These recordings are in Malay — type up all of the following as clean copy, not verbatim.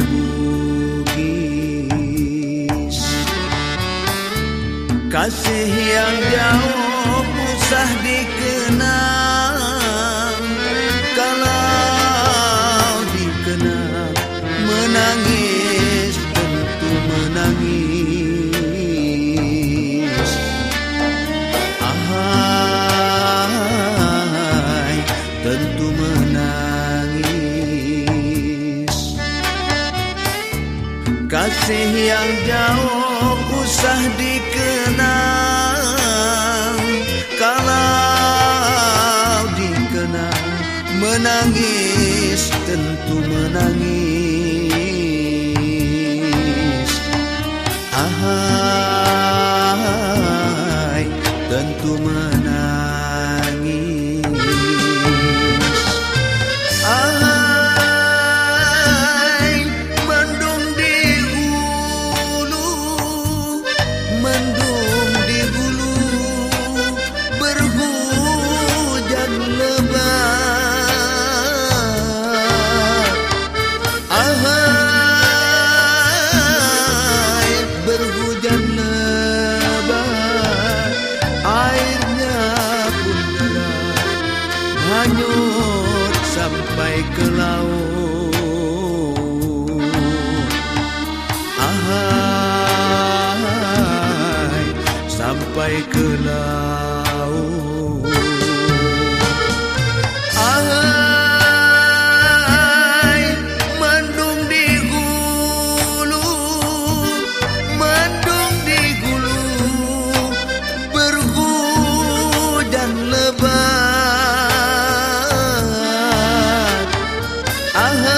bugis. Kasih yang jauh susah dikenang, kalau dikenang menangis tentu menangis. Ahai, tentu menangis. Kasih yang jauh usah dikenang, kalau dikenang menangis tentu menangis. Ahai, tentu menangis. Ahai, mendung di hulu, mendung di hulu, berhujan lebat. Ahai, berhujan lebat, airnya pun deras, hanyut sampai ke laut. Ahai, sampai ke laut. Ahai, mendung di hulu, mendung di hulu, berhujan lebat. Ahai,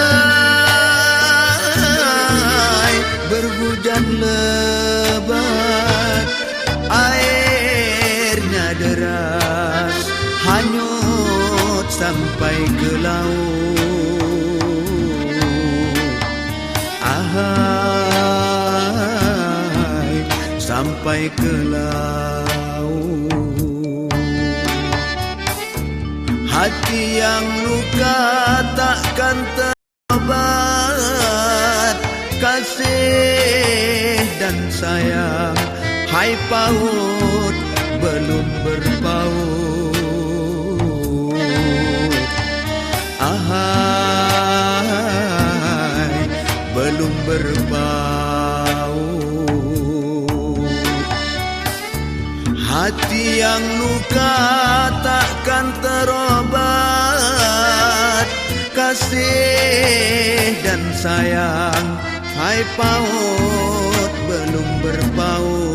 berhujan lebat, airnya deras, hanyut sampai ke laut. Ahai, sampai ke laut. Hati yang luka takkan terobat, kasih dan sayang, hai paut belum berpaut. Ahai, belum berpaut. Hati yang luka takkan terobat, kasih dan sayang, hai paut belum berpaut.